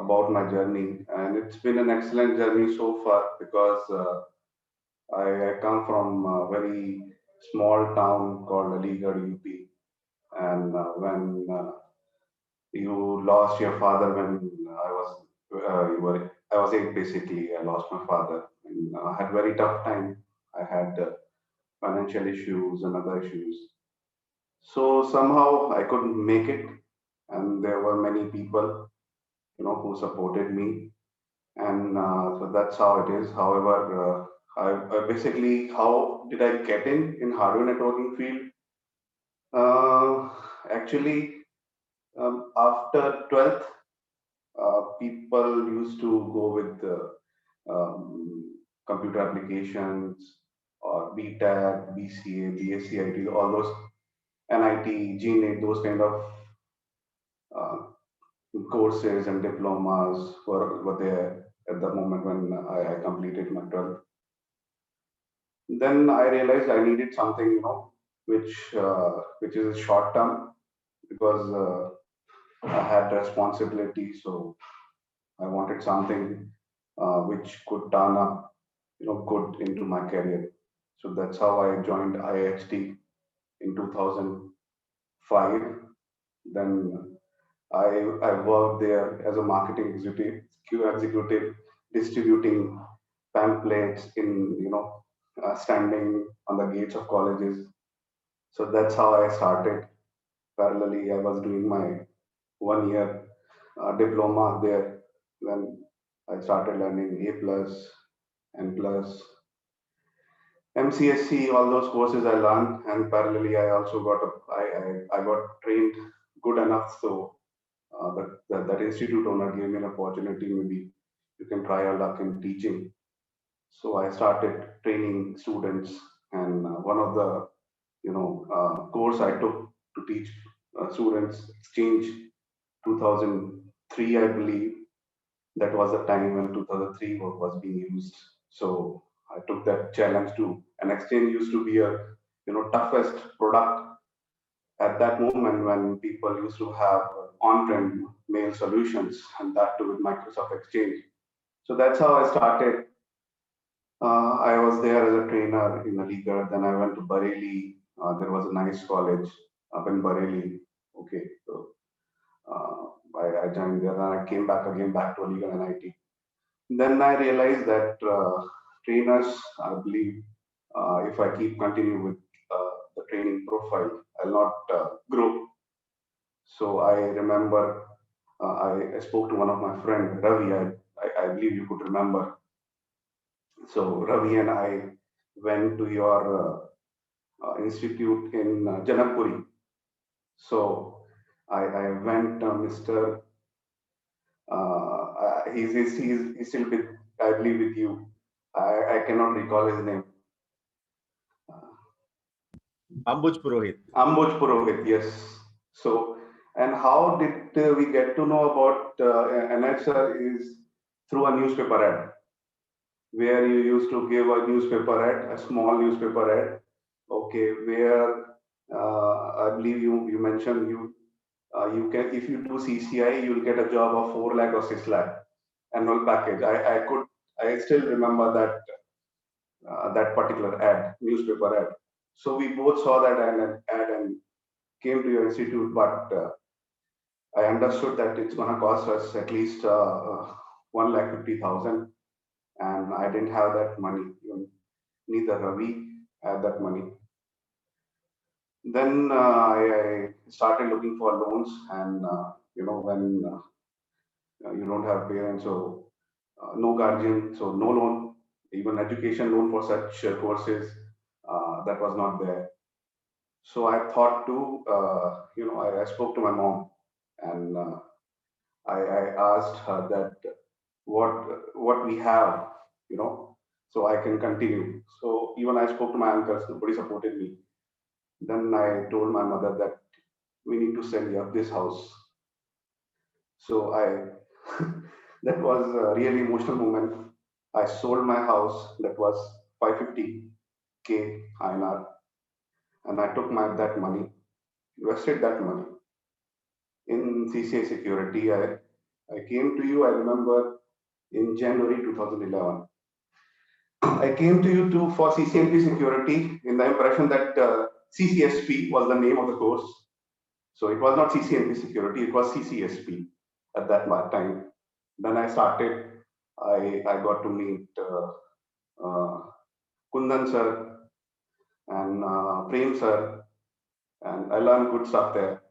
about my journey, and it's been an excellent journey so far because I come from a very small town called Aligarh, UP, and when you lost your father when I was eight basically. I lost my father, and I had very tough time. I had financial issues and other issues. So somehow I couldn't make it, and there were many people, who supported me, and so that's how it is. However, I basically, how did I get in hardware networking field? Uh, Actually, after 12th, people used to go with the computer applications or BTech, BCA, BSc all those NIT, GNET, those kind of uh, courses and diplomas were there at the moment when I completed my 12th. Then I realized I needed something, which is short term because I had responsibility, so I wanted something which could turn up, good into my career. So that's how I joined IHT in 2005. Then I worked there as a marketing executive, Q executive, distributing pamphlets in, standing on the gates of colleges. So that's how I started. Parallelly, I was doing my 1 year diploma there. Then I started learning A plus, N plus, MCSC, all those courses I learned, and parallelly I also I got trained good enough so that institute owner gave me an opportunity. Maybe you can try your luck in teaching. So I started training students, and one of the course I took to teach students exchange 2003, I believe. That was the time when 2003 was being used. So I took that challenge to an exchange used to be a toughest product at that moment when people used to have on-prem mail solutions and that too with Microsoft Exchange. So that's how I started. I was there as a trainer in Aligarh. Then I went to Bareilly. There was a nice college up in Bareilly. Okay, so I joined there. Then I came back again back to Aligarh NIT. Then I realized that trainers, I believe, if I keep continue with the training profile, I'll not grow. So I remember I spoke to one of my friend Ravi. I believe you could remember. So Ravi and I went to your institute in Janakpuri. So I went, Mr. He's still with, I believe, with you. I cannot recall his name. Ambuj Purohit. Ambuj Purohit, yes. So, and how did we get to know about NHR is through a newspaper ad, where you used to give a newspaper ad, a small newspaper ad, okay, where I believe you mentioned you can, if you do CCI, you'll get a job of 4 lakh or 6 lakh annual package. I still remember that particular ad, newspaper ad. So we both saw that ad and came to your institute, but I understood that it's going to cost us at least 1,50,000, and I didn't have that money. Neither Ravi had that money. Then I started looking for loans, and when you don't have parents, so no guardian, so no loan, even education loan for such courses, that was not there. So I thought to, I spoke to my mom, and I asked her that what we have, so I can continue. So even I spoke to my uncles, nobody supported me. Then I told my mother that we need to sell up this house. So that was a really emotional moment. I sold my house that was 550K INR, and I took that money, invested that money in CCA security. I came to you, I remember, in January 2011. I came to you too for CCNP security in the impression that CCSP was the name of the course. So it was not CCNP security, it was CCSP at that time. Then I started, I got to meet uh, Kundan sir and Prem sir, and I learned good stuff there.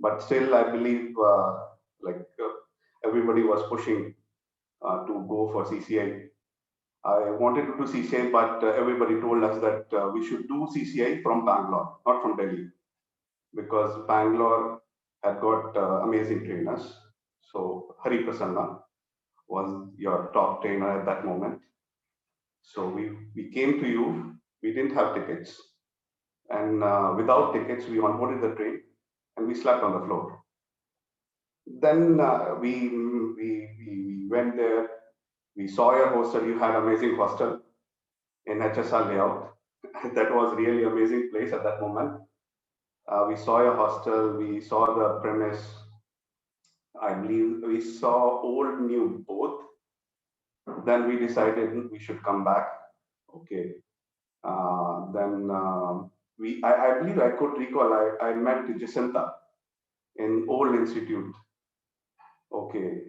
But still, I believe everybody was pushing to go for CCI. I wanted to do CCI, but everybody told us that we should do CCI from Bangalore, not from Delhi, because Bangalore had got amazing trainers. So Hari Prasanna was your top trainer at that moment. So we came to you. We didn't have tickets, and without tickets, we onboarded the train and we slept on the floor. Then we went there. We saw your hostel. You had amazing hostel in HSR layout. That was really amazing place at that moment. We saw your hostel. We saw the premise. I believe we saw old, new both. Then we decided we should come back. Okay. Then I believe I could recall. I met Jacinta in old institute. Okay.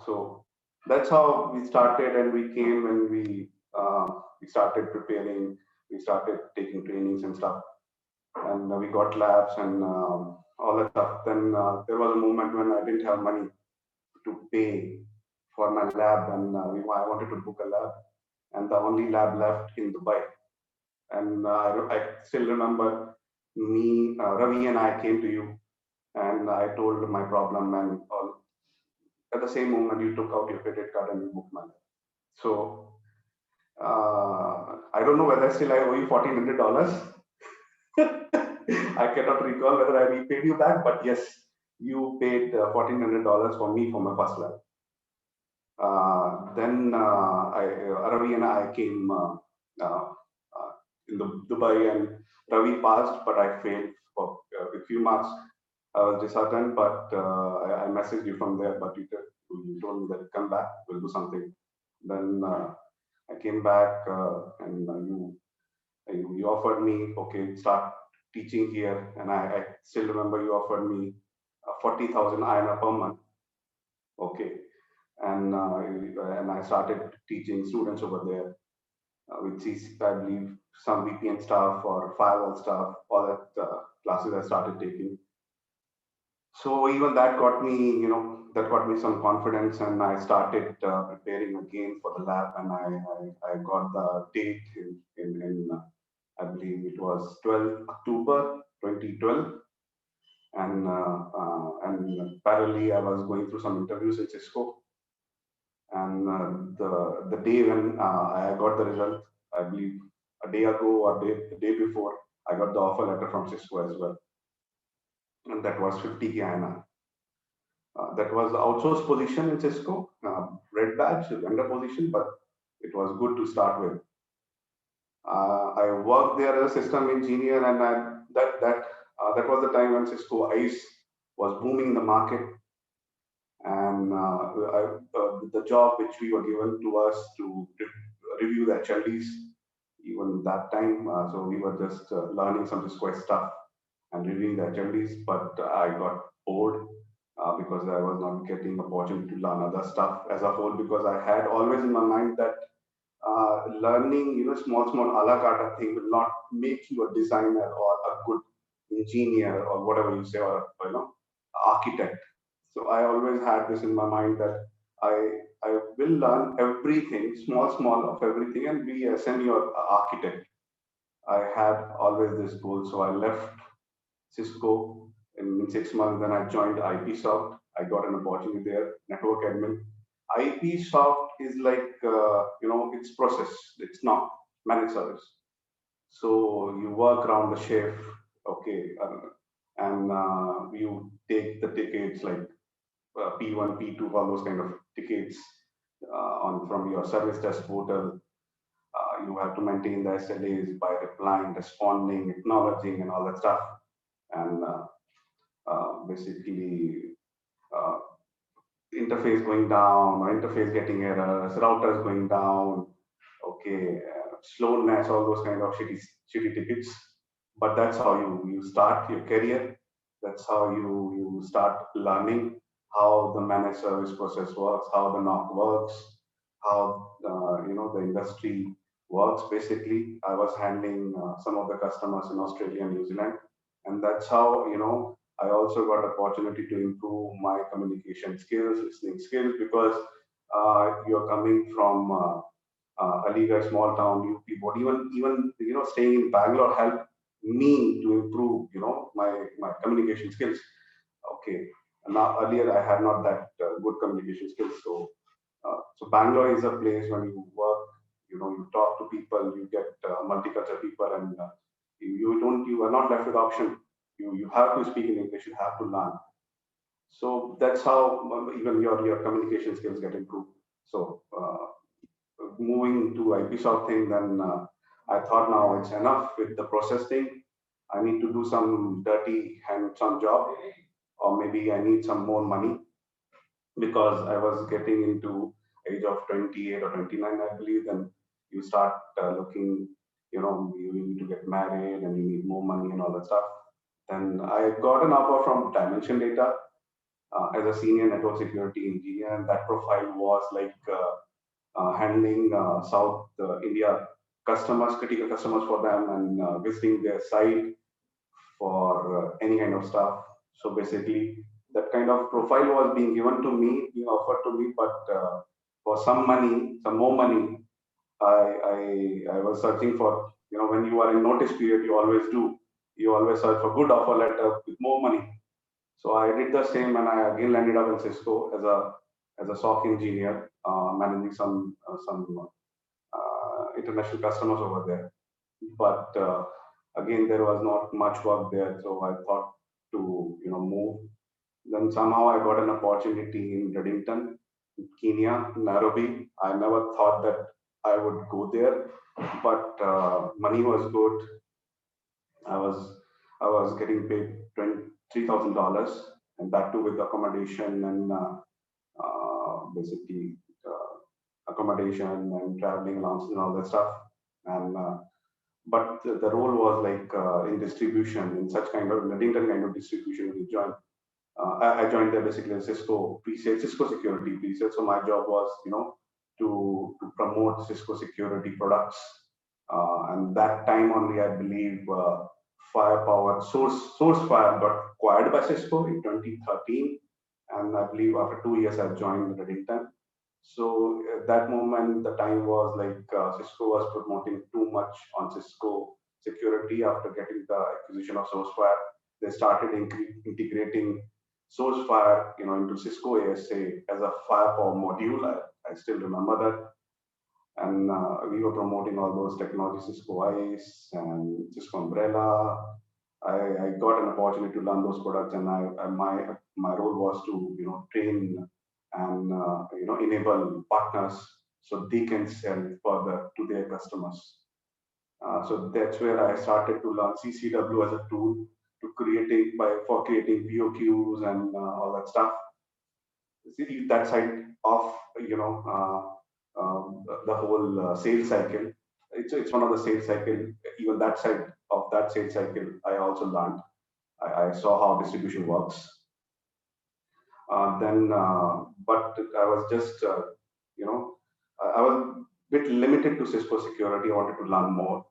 So that's how we started, and we came and we started preparing. We started taking trainings and stuff, and we got labs and all that stuff. Then there was a moment when I didn't have money to pay for my lab, and I wanted to book a lab, and the only lab left in Dubai. And I still remember Ravi and I came to you, and I told my problem, and all. At the same moment, you took out your credit card and you booked my lab. So I don't know whether still I owe you $1,400. I cannot recall whether I repaid you back, but yes, you paid $1,400 for me for my first lab. Then Ravi and I came in Dubai, and Ravi passed, but I failed for a few marks. I was disheartened, but I messaged you from there, but you told me that come back, we'll do something. Then I came back, and you offered me, okay, start teaching here, and I still remember you offered me 40,000 INR per month. Okay, and I started teaching students over there with I believe some VPN stuff or firewall stuff, all that classes I started taking. So even that got me, that got me some confidence, and I started preparing again for the lab, and I got the date in I believe it was 12 October 2012, and parallelly I was going through some interviews in Cisco, and the day when I got the result, I believe a day ago or the day before, I got the offer letter from Cisco as well, and that was 50K INR. That was the outsourced position in Cisco, red badge, vendor position, but it was good to start with. I worked there as a system engineer, and that was the time when Cisco ICE was booming in the market, and the job which we were given to us to review the HLDs, even that time, so we were just learning some Cisco stuff and reviewing the HLDs, but I got bored because I was not getting opportunity to learn other stuff as a whole, because I had always in my mind that learning, small a la carte thing will not make you a designer or a good engineer or whatever you say, or architect. So I always had this in my mind that I will learn everything, small of everything, and be a senior architect. I had always this goal, so I left Cisco in 6 months. Then I joined IPsoft. I got an opportunity there, network admin. IPsoft is like, it's process. It's not managed service. So you work around the shift, okay, and you take the tickets like P1, P2, all those kind of tickets from your service desk portal. You have to maintain the SLAs by replying, responding, acknowledging, and all that stuff. And basically, in interface going down, or interface getting errors, routers going down, okay, slowness, all those kind of shitty tickets. But that's how you start your career. That's how you start learning how the managed service process works, how the NOC works, how the industry works. Basically, I was handling some of the customers in Australia and New Zealand, and that's how I also got opportunity to improve my communication skills, listening skills, because you're coming from Aligarh, small town, UP board. Even staying in Bangalore helped me to improve my communication skills. Okay, now earlier I had not that good communication skills, so Bangalore is a place when you work, you talk to people, you get multicultural people, and you are not left with option. You have to speak in English. You have to learn. So that's how even your communication skills get improved. So moving to IPSOC thing, then I thought now it's enough with the process thing. I need to do some dirty hands-on job, or maybe I need some more money, because I was getting into age of 28 or 29, I believe. Then you start looking, you need to get married and you need more money and all that stuff. Then I got an offer from Dimension Data as a senior network security engineer, and that profile was like handling South India customers, critical customers for them, and visiting their site for any kind of stuff. So basically, that kind of profile was being given to me, being offered to me, but for some money, some more money, I was searching for. When you are in notice period, you always do. You always search for good offer letter with more money. So I did the same, and I again landed up in Cisco as a SOC engineer, managing some international customers over there. But again, there was not much work there, so I thought to move. Then somehow I got an opportunity in Reddington, Kenya, Nairobi. I never thought that I would go there, but money was good. I was getting paid $23,000, and that too with accommodation and basically accommodation and traveling allowances and all that stuff. And but the role was like in distribution, in such kind of Reddington kind of distribution. We joined. I joined there basically as Cisco pre-sale, Cisco security pre-sale. So my job was, to promote Cisco security products. And that time only, I believe, Firepower SourceFire got acquired by Cisco in 2013, and I believe after 2 years I joined Reddington. So at that moment, the time was like Cisco was promoting too much on Cisco security after getting the acquisition of SourceFire. They started integrating SourceFire, into Cisco ASA as a Firepower module. I still remember that. And we were promoting all those technologies, Cisco ICE and Cisco Umbrella. I got an opportunity to learn those products, and my role was to train and enable partners so they can sell further to their customers. So that's where I started to learn CCW as a tool for creating POQs and all that stuff. See, that side of the whole sales cycle. It's one of the sales cycle. Even that side of that sales cycle, I also learned. I saw how distribution works. But I was just, I was a bit limited to Cisco security. I wanted to learn more.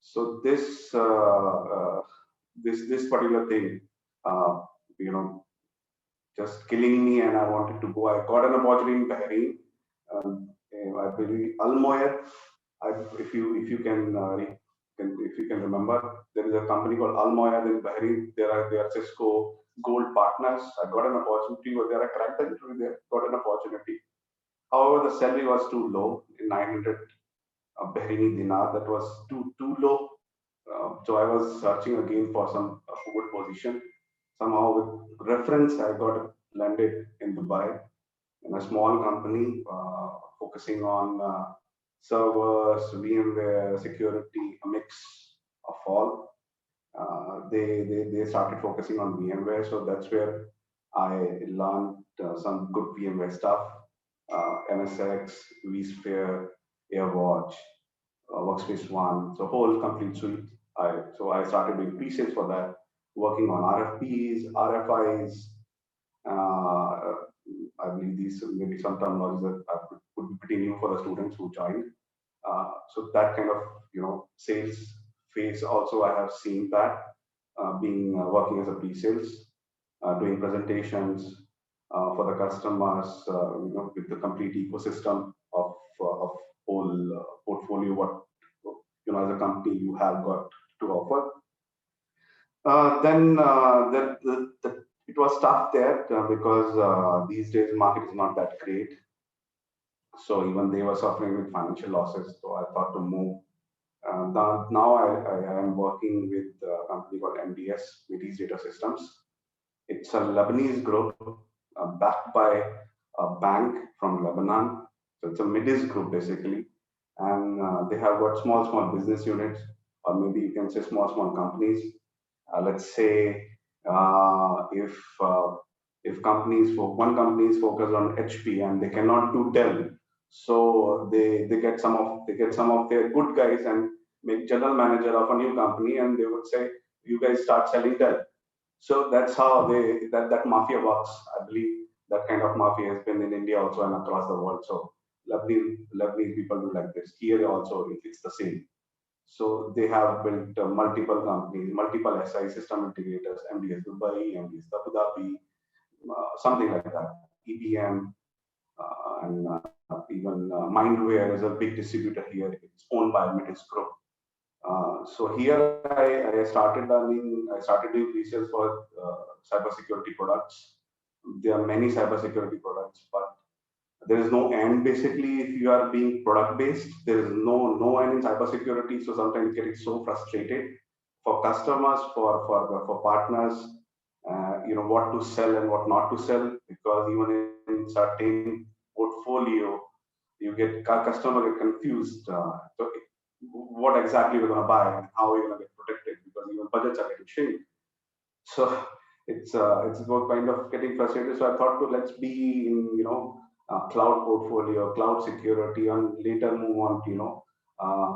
So this particular thing, just killing me, and I wanted to go. I got an opportunity in Bahrain. I believe Al Moyer. If you can remember, there is a company called Al Moyer in Bahrain. They are Cisco Gold partners. I got an opportunity over there. I cracked the interview there. Got an opportunity. However, the salary was too low, in 900 Bahraini dinar. That was too low. So I was searching again for some good position. Somehow, with reference, I got landed in Dubai in a small company focusing on servers, VMware, security, a mix of all. They started focusing on VMware, so that's where I learned some good VMware stuff, NSX, vSphere, AirWatch, Workspace ONE, so whole complete suite. So I started doing pre-sales for that, working on RFPs, RFIs. Uh, I believe these maybe some terminologies that would be pretty new for the students who joined. So that kind of sales phase also I have seen that being working as a pre-sales, doing presentations for the customers, with the complete ecosystem of whole portfolio what as a company you have got to offer. Then it was tough there because these days market is not that great. So even they were suffering with financial losses. So I thought to move. Now I am working with a company called MDS, Metis Data Systems. It's a Lebanese group backed by a bank from Lebanon. So it's a Midis group basically. And they have got small business units, or maybe you can say small companies. Let's say if one company is focused on HP and they cannot do Dell, so they get some of their good guys and make general manager of a new company, and they would say, you guys start selling Dell. So that's how that mafia works. I believe that kind of mafia has been in India also and across the world. So Lebanese people do like this. Here also it's the same. So they have built multiple companies, multiple SI system integrators, MDS Dubai, MDS Abu Dhabi, something like that. EBM, and even Mindware is a big distributor here. It's owned by Metis Group. So here I started learning. I started doing research for cybersecurity products. There are many cybersecurity products, but there is no end basically. If you are being product based, there is no end in cybersecurity. So sometimes getting so frustrated for customers, for partners, what to sell and what not to sell, because even in certain portfolio you get customer get confused. So what exactly we're going to buy and how we're going to get protected, because even budgets are getting shrink. So it's about kind of getting frustrated. So I thought to let's be in cloud portfolio, cloud security, and later move on to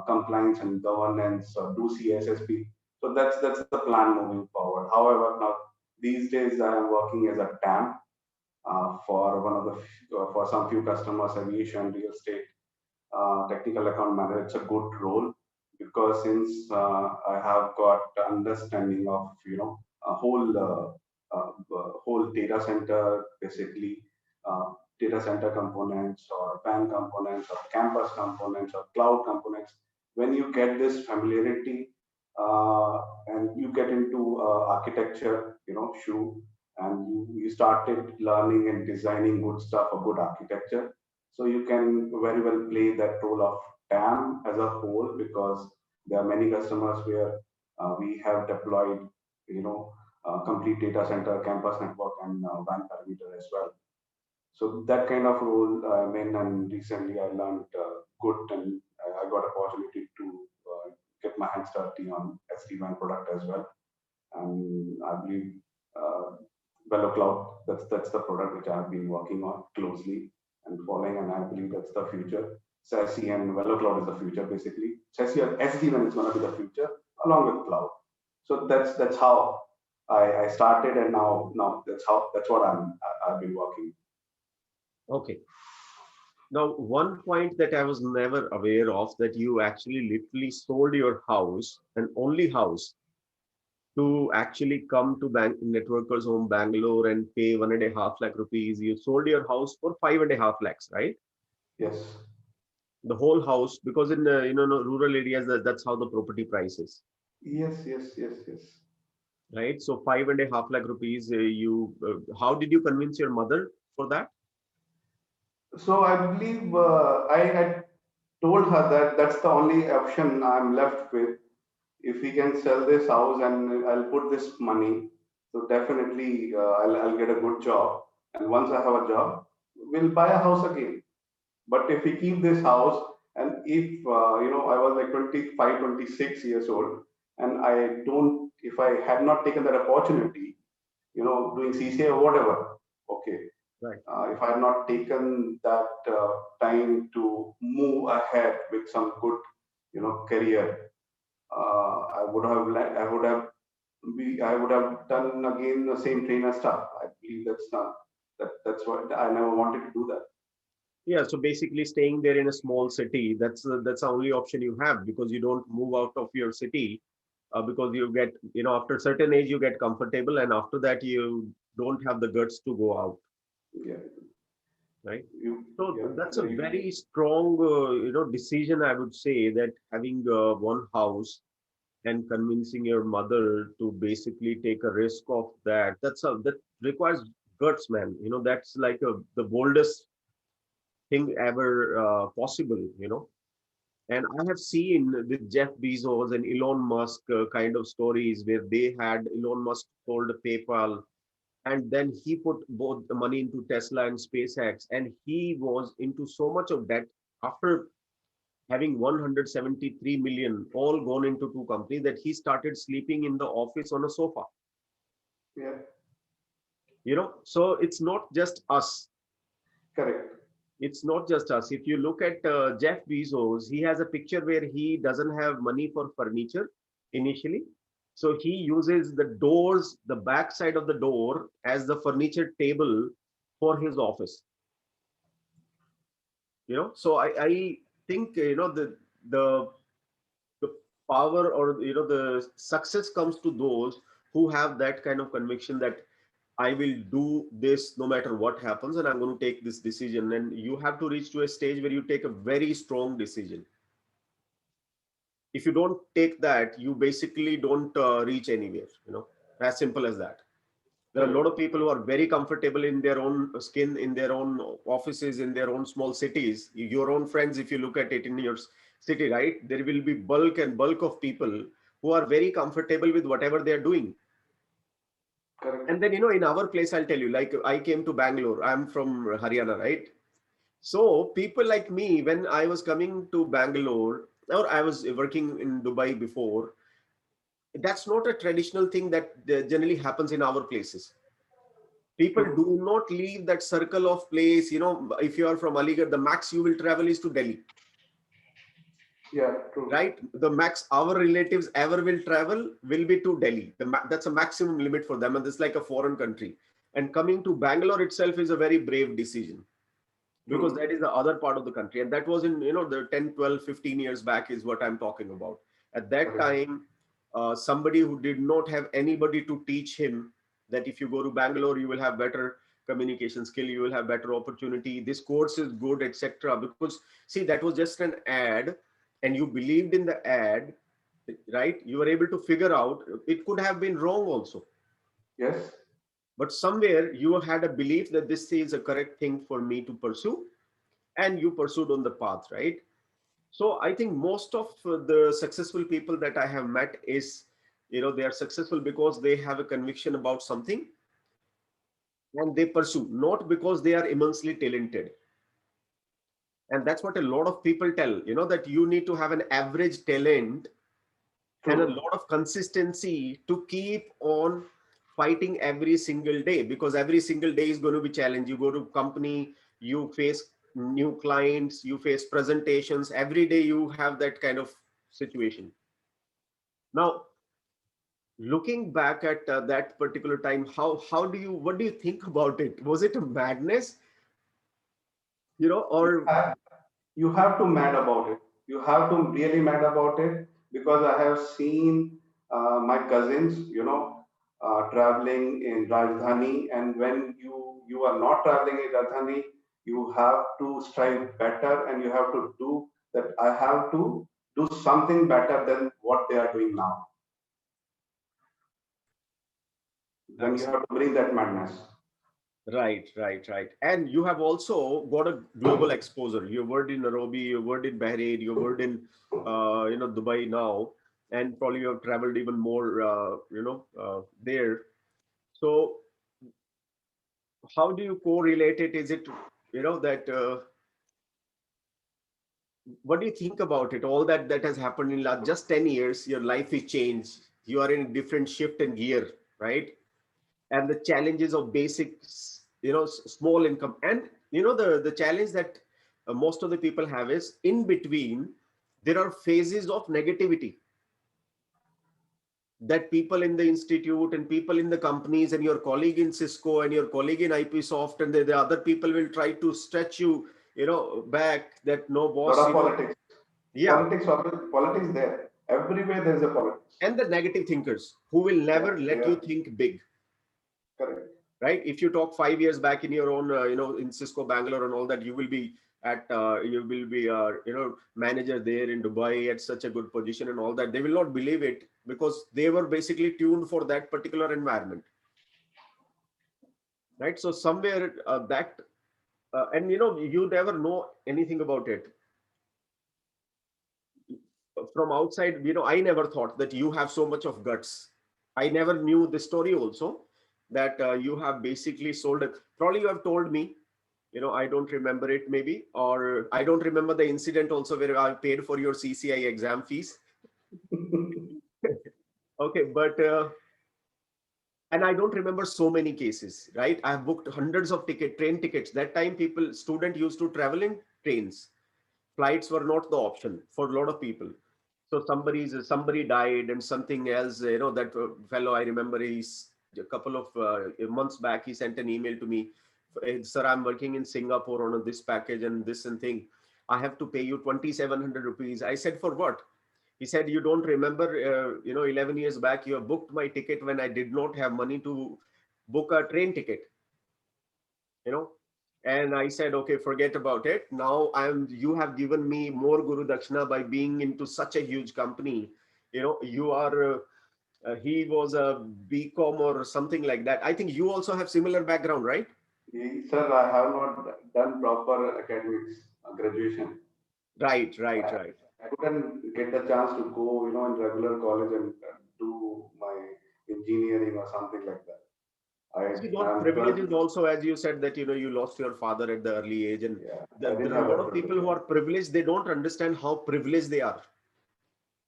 compliance and governance, or do CSSP. So that's the plan moving forward. However, now these days I am working as a TAM for one of the for some few customers, aviation, real estate, technical account manager. It's a good role because since I have got understanding of a whole data center, basically data center components or WAN components or campus components or cloud components. When you get this familiarity and you get into architecture, shoe, and you started learning and designing good stuff or good architecture, so you can very well play that role of TAM as a whole, because there are many customers where we have deployed, complete data center, campus network, and WAN perimeter as well. So that kind of role I'm in, and recently I learned good, and I got opportunity to get my hands dirty on SD-WAN product as well. And I believe uh, VeloCloud, that's the product which I've been working on closely and following, and I believe that's the future. SASE and VeloCloud is the future basically. SASE and SD-WAN is going to be the future along with cloud. So that's how I started, and now that's what I've been working. Okay. Now, one point that I was never aware of, that you actually literally sold your house, and only house, to actually come to Networkers Home Bangalore and pay 1.5 lakh rupees. You sold your house for 5.5 lakhs, right? Yes. The whole house, because in rural areas that's how the property price is. Yes. Right. So 5.5 lakh rupees. How did you convince your mother for that? So I believe I had told her that that's the only option I'm left with. If we can sell this house and I'll put this money, so definitely I'll get a good job. And once I have a job, we'll buy a house again. But if we keep this house, and if I was like 25, 26 years old, and if I had not taken that opportunity, doing CCA or whatever, okay, Right. if I had not taken that time to move ahead with some good, career, I would have I would have done again the same trainer stuff. I believe that's what I never wanted to do that. Yeah, so basically staying there in a small city, that's the only option you have, because you don't move out of your city, because you get, after a certain age you get comfortable, and after that you don't have the guts to go out, Yeah, right? So yeah, that's a very very strong, decision, I would say, that having one house and convincing your mother to basically take a risk of that. That requires guts, man. That's like the boldest thing ever possible. And I have seen with Jeff Bezos and Elon Musk kind of stories where they had Elon Musk sold PayPal, and then he put both the money into Tesla and SpaceX, and he was into so much of debt after having 173 million all gone into two companies, that he started sleeping in the office on a sofa. yeah, So it's not just us. correct. It's not just us. If you look at Jeff Bezos, he has a picture where he doesn't have money for furniture initially. So he uses the doors, the back side of the door, as the furniture table for his office. So I think, the the power, or the success comes to those who have that kind of conviction that I will do this no matter what happens, and I'm going to take this decision. And you have to reach to a stage where you take a very strong decision. If you don't take that, you basically don't reach anywhere. As simple as that. There are a lot Correct. of people who are very comfortable in their own skin, in their own offices, in their own small cities. Your own friends, if you look at it in your city, right, there will be bulk of people who are very comfortable with whatever they are doing. Correct. And then, in our place, I'll tell you, like, I came to Bangalore. I'm from Haryana, right? So people like me, when I was coming to Bangalore, or I was working in Dubai before, that's not a traditional thing that generally happens in our places. People True. do not leave that circle of place. If you are from Aligarh, the max you will travel is to Delhi, Yeah, true. right? The max our relatives ever will travel will be to Delhi. That's a maximum limit for them, and it's like a foreign country. And coming to Bangalore itself is a very brave decision, because True. that is the other part of the country. And that was in, the 10, 12, 15 years back is what I'm talking about. At that Correct. time, somebody who did not have anybody to teach him that if you go to Bangalore, you will have better communication skill, you will have better opportunity, this course is good, etc. Because, see, that was just an ad, and you believed in the ad, right? You were able to figure out it could have been wrong also, Yes. but somewhere you had a belief that this is a correct thing for me to pursue, and you pursued on the path, right? So I think most of the successful people that I have met is, they are successful because they have a conviction about something, and they pursue, not because they are immensely talented. And that's what a lot of people tell, that you need to have an average talent and a True. lot of consistency to keep on fighting every single day, because every single day is going to be challenge. You go to company, you face new clients, you face presentations every day, you have that kind of situation. Now, looking back at that particular time, how do you, what do you think about it? Was it a madness, You or have, you have to mad about it. You have to really mad about it, because I have seen my cousins, traveling in Rajdhani, and when you are not traveling in Rajdhani, you have to strive better, and you have to do that. I have to do something better than what they are doing now. Then you have to bring that madness. right, right, right. And you have also got a global exposure. You worked in Nairobi, you worked in Bahrain, you worked in, Dubai now, and probably you have traveled even more, there. So how do you correlate it? Is it, that, what do you think about it? All that has happened in last just 10 years, your life is changed. You are in a different shift and gear, right? And the challenges of basics, small income. And the challenge that most of the people have is, in between there are phases of negativity that people in the institute and people in the companies and your colleague in Cisco and your colleague in IPsoft and the other people will try to stretch you, back, that no Lot boss, of politics. yeah. Politics, politics there. Everywhere there is a politics. And the negative thinkers who will Yeah, never let yeah, you think big, correct. right? If you talk 5 years back in your own, in Cisco Bangalore and all that, you will be manager there in Dubai at such a good position and all that. They will not believe it because they were basically tuned for that particular environment, right? So somewhere that, and you never know anything about it from outside. I never thought that you have so much of guts. I never knew the story also, that you have basically sold it. Probably you have told me, I don't remember it maybe, or I don't remember the incident also where I paid for your CCI exam fees. Okay, but and I don't remember so many cases, right? I've booked hundreds of train tickets. That time student used to travel in trains. Flights were not the option for a lot of people. So somebody died and something else, that fellow, I remember, he's a couple of months back, he sent an email to me, sir, I'm working in Singapore on this package and this and thing. I have to pay you 2,700 rupees. I said, for what? He said, you don't remember, 11 years back, you have booked my ticket when I did not have money to book a train ticket, you know. And I said, okay, forget about it. Now you have given me more Guru Dakshina by being into such a huge company. You are, he was a BCom or something like that. I think you also have similar background, right? Sir, I have not done proper academics, graduation. Right, right, I, right. I couldn't get the chance to go, in regular college and do my engineering or something like that. See, I those am 12th. privileges also, as you said, that you lost your father at the early age, and Yeah, I there didn't are a have lot that of people privilege. who are privileged. They don't understand how privileged they are,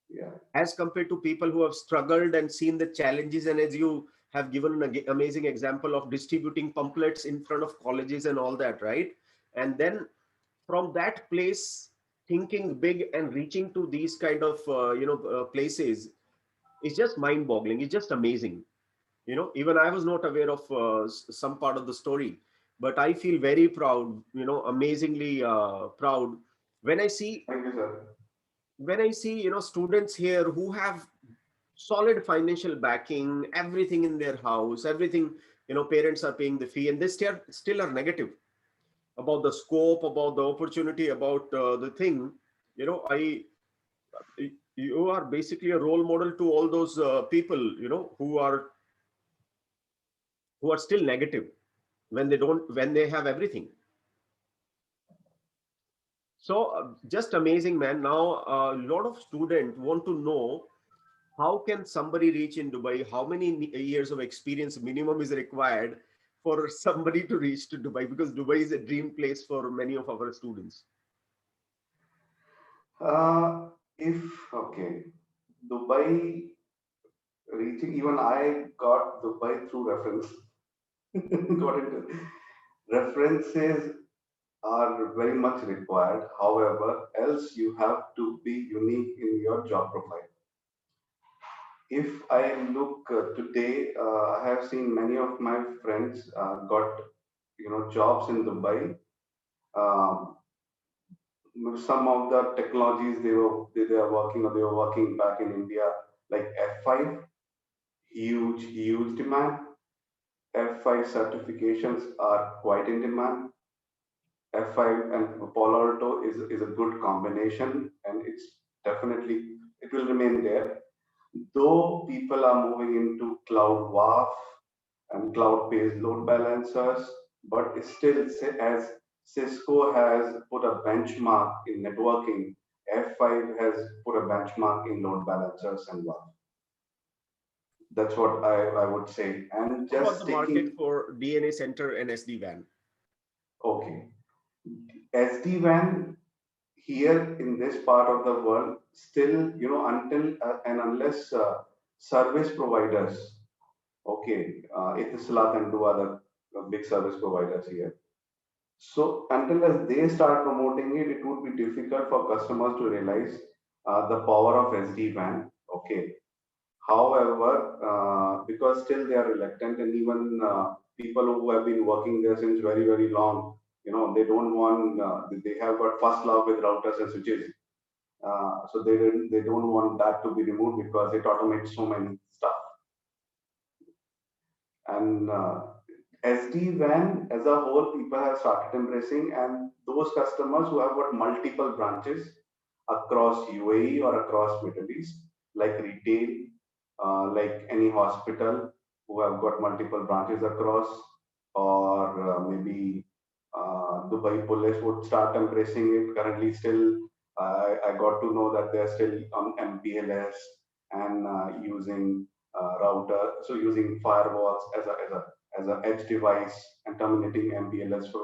Yeah, as compared to people who have struggled and seen the challenges. And as you have given an amazing example of distributing pamphlets in front of colleges and all that, right? And then from that place, thinking big and reaching to these kind of places is just mind boggling. It's just amazing. Even I was not aware of some part of the story, but I feel very proud, amazingly proud when I see thank you, sir. students here who have solid financial backing, everything in their house, everything, parents are paying the fee, and they still are negative about the scope, about the opportunity, about the thing. I You are basically a role model to all those people, who are still negative when they have everything. So just amazing, man. Now a lot of students want to know, how can somebody reach in Dubai? How many years of experience minimum is required for somebody to reach to Dubai? Because Dubai is a dream place for many of our students. If okay, Dubai reaching, even I got Dubai through reference. Got into references are very much required. However, else you have to be unique in your job profile. If I look today, I have seen many of my friends got jobs in Dubai. Um, some of the technologies they are working, or they were working back in India, like F5, huge demand. F5 certifications are quite in demand. F5 and Palo Alto is a good combination, and it will remain there. Though people are moving into cloud WAF and cloud-based load balancers, but it's still, as Cisco has put a benchmark in networking, F5 has put a benchmark in load balancers and WAF. That's what I would say. And How about just the market taking, for DNA center and SD-WAN? okay, SD-WAN here in this part of the world, still, until and unless service providers, okay, Etisalat and two other big service providers here. So until as they start promoting it, it would be difficult for customers to realize the power of SD-WAN. Okay. However, because still they are reluctant, and even people who have been working there since very, very long, they don't want, they have got first love with routers and switches. So they don't want that to be removed because it automates so many stuff. And SD-WAN as a whole, people have started embracing, and those customers who have got multiple branches across UAE or across Middle East, like retail, like any hospital who have got multiple branches across, or maybe Dubai police would start embracing it. Currently, still, I got to know that they're still on MPLS and using router, so using firewalls as a edge device and terminating MPLS for,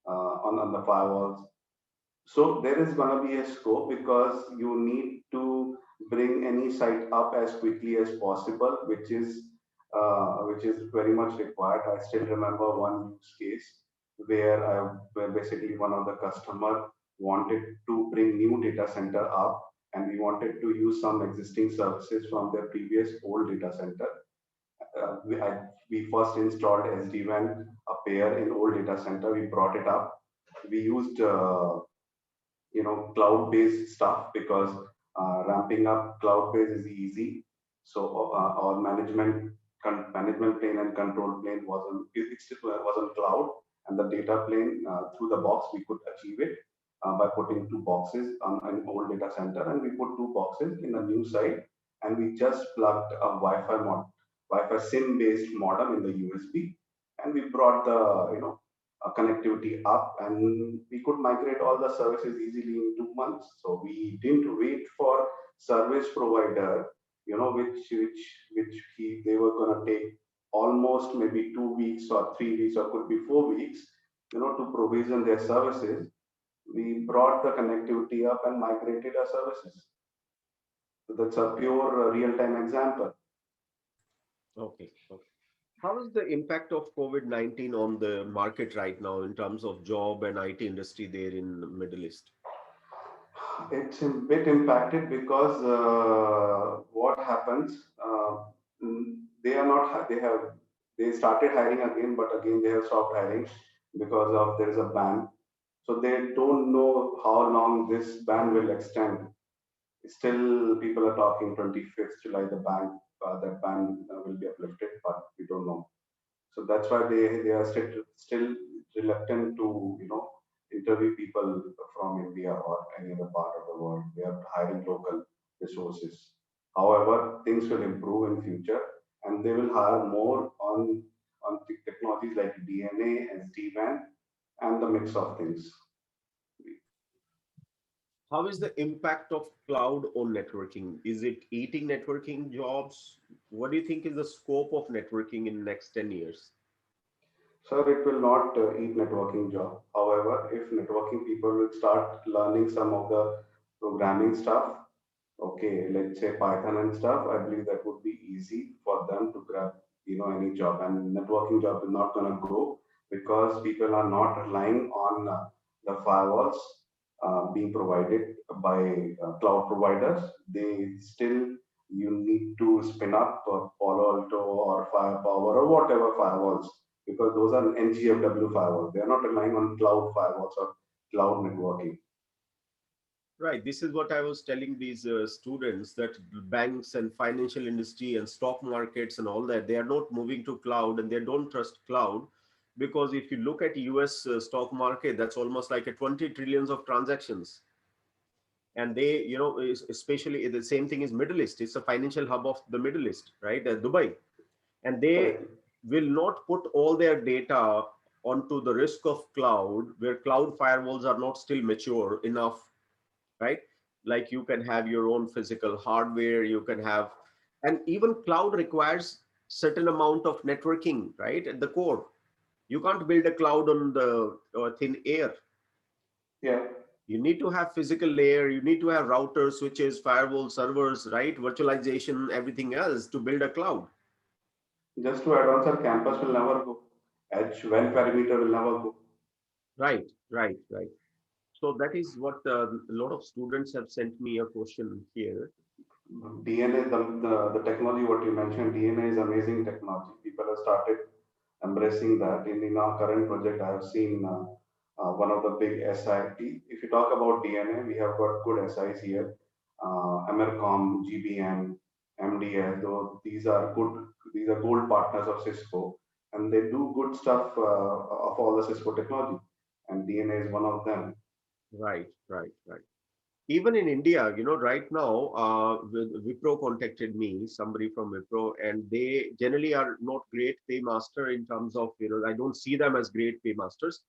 on the firewalls. So there is going to be a scope because you need to bring any site up as quickly as possible, which is very much required. I still remember one use case where basically one of the customer wanted to bring new data center up, and we wanted to use some existing services from their previous old data center. We first installed SD-WAN, a pair in old data center. We brought it up. We used cloud-based stuff because ramping up cloud-based is easy. So our management plane and control plane was on cloud, and the data plane through the box we could achieve it by putting two boxes on an old data center, and we put two boxes in a new site, and we just plugged a Wi-Fi SIM-based modem in the USB, and we brought the connectivity up, and we could migrate all the services easily in 2 months. So we didn't wait for service provider, which they were gonna take almost maybe 2 weeks or 3 weeks or could be 4 weeks, to provision their services. We brought the connectivity up and migrated our services. So that's a pure real-time example. Okay. Okay. How is the impact of COVID-19 on the market right now in terms of job and IT industry there in the Middle East? It's a bit impacted because what happens, they are not, they started hiring again, but again they have stopped hiring because of there is a ban. So they don't know how long this ban will extend. Still, people are talking 25th July, that ban will be uplifted, but we don't know. So that's why they are still reluctant to interview people from India or any other part of the world. They are hiring local resources. However, things will improve in future, and they will hire more on technologies like DNA and SD-WAN and the mix of things. How is the impact of cloud on networking? Is it eating networking jobs? What do you think is the scope of networking in the next 10 years? Sir, it will not eat networking job. However, if networking people will start learning some of the programming stuff, okay, let's say Python and stuff, I believe that would be easy for them to grab, any job. And networking job is not going to grow because people are not relying on the firewalls being provided by cloud providers. They still, you need to spin up Palo Alto or Firepower or whatever firewalls, because those are NGFW firewalls. They are not relying on cloud firewalls or cloud networking. Right. This is what I was telling these students, that banks and financial industry and stock markets and all that, they are not moving to cloud and they don't trust cloud, because if you look at US stock market, that's almost like a 20 trillions of transactions. And they, especially the same thing is Middle East. It's a financial hub of the Middle East, right? Dubai. And they Correct. will not put all their data onto the risk of cloud, where cloud firewalls are not still mature enough, right? Like you can have your own physical hardware, you can have, and even cloud requires certain amount of networking, right? At the core, you can't build a cloud on the thin air. Yeah. You need to have physical layer, you need to have routers, switches, firewall, servers, right? Virtualization, everything else to build a cloud. Just to add on, sir, campus will never go. edge when perimeter will never go. Right, right, right. So that is what a lot of students have sent me a question here. DNA, the technology what you mentioned, DNA is amazing technology. People have started embracing that. In our current project, I have seen one of the big SI. If you talk about DNA, we have got good SIs here. Emercom, GBN, MDS, though these are good, these are gold partners of Cisco, and they do good stuff of all the Cisco technology, and DNA is one of them. Right, right, right. Even in India, right now, Wipro contacted me, somebody from Wipro, and they generally are not great paymaster in terms of, I don't see them as great paymasters,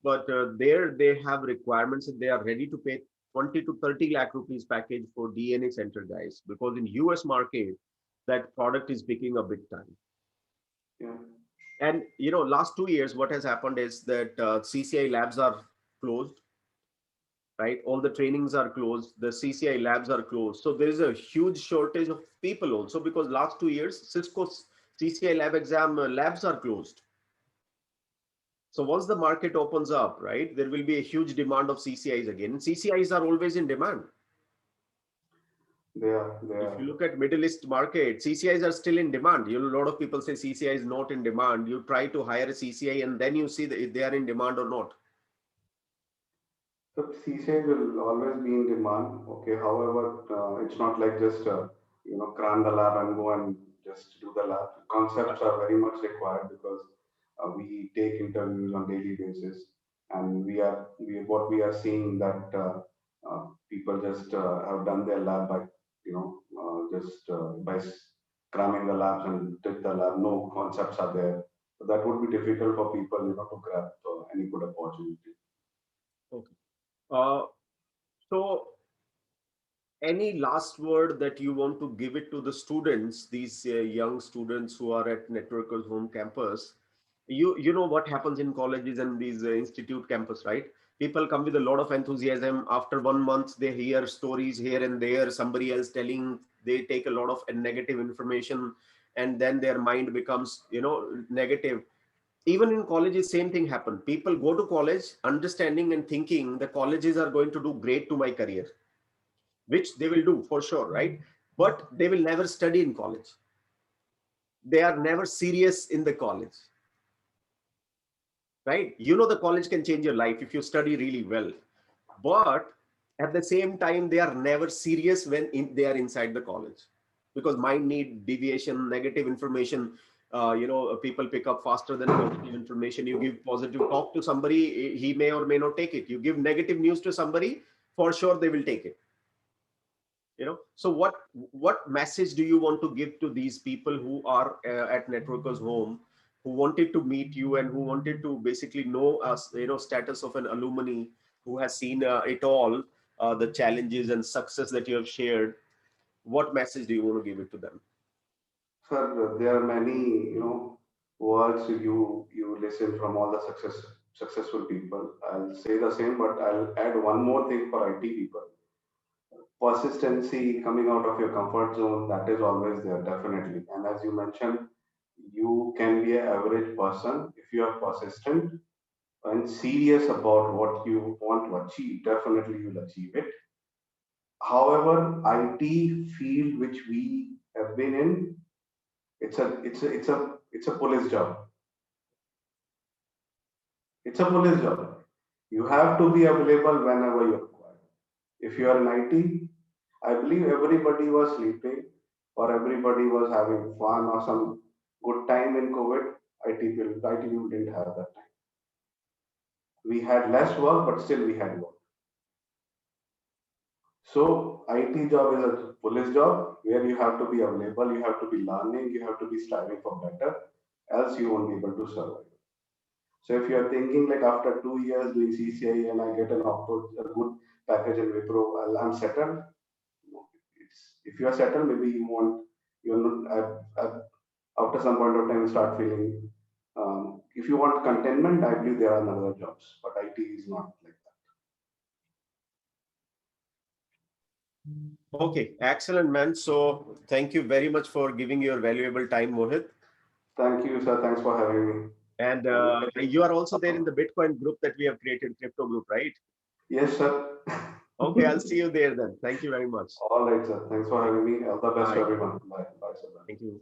but there they have requirements that they are ready to pay 20 to 30 lakh rupees package for DNA center guys, because in US market, that product is picking a big time. Yeah. And, last 2 years, what has happened is that CCI labs are closed, right? All the trainings are closed, the CCI labs are closed. So there is a huge shortage of people also, because last 2 years, Cisco's CCI lab exam labs are closed. So once the market opens up, right, there will be a huge demand of CCIs again. CCIs are always in demand. They If you are. look at Middle East market, CCIs are still in demand. A lot of people say CCI is not in demand. You try to hire a CCI and then you see that if they are in demand or not. So CCI will always be in demand. Okay, however, it's not like just cram the lab and go and just do the lab. Concepts are very much required because we take interviews on daily basis, and what we are seeing that people just have done their lab by just by cramming the labs and did the lab. No concepts are there. So that would be difficult for people to grab any good opportunity. Okay. Uh, so any last word that you want to give it to the students, these young students who are at Networkers Home campus? You know what happens in colleges and these institute campus, right? People come with a lot of enthusiasm. After 1 month, they hear stories here and there, somebody else telling, they take a lot of negative information, and then their mind becomes, negative. Even in colleges, same thing happen. People go to college understanding and thinking the colleges are going to do great to my career, which they will do for sure, right? But they will never study in college. They are never serious in the college, right? The college can change your life if you study really well. But at the same time, they are never serious when they are inside the college, because mind need deviation, negative information. People pick up faster than positive information. You give positive talk to somebody, he may or may not take it. You give negative news to somebody, for sure they will take it. So what message do you want to give to these people who are at Networkers Home, who wanted to meet you and who wanted to basically know us, status of an alumni who has seen it all, the challenges and success that you have shared? What message do you want to give it to them? Sir, there are many, words you listen from all the successful people. I'll say the same, but I'll add one more thing for IT people. Persistency, coming out of your comfort zone, that is always there, definitely. And as you mentioned, you can be an average person if you are persistent and serious about what you want to achieve. Definitely, you'll achieve it. However, IT field which we have been in, it's a police job. It's a police job. You have to be available whenever you're required. If you are in IT, I believe everybody was sleeping or everybody was having fun or some good time in COVID. IT people didn't have that time. We had less work, but still we had work. So IT job is a police job where you have to be available, you have to be learning, you have to be striving for better, else you won't be able to survive. So if you are thinking like after 2 years doing CCI and I get a good package in Wipro, I'm settled. If you are settled, maybe you're not, after some point of time, you start feeling, if you want contentment, I believe there are other jobs, but IT is not like that. Okay, excellent, man. So thank you very much for giving your valuable time, Mohit. Thank you, sir. Thanks for having me. And you are also there in the Bitcoin group that we have created, crypto group, right? Yes, sir. Okay, I'll see you there then. Thank you very much. All right, sir. Thanks for having me. All the best to Bye. everyone. Bye. Bye, sir. Thank you.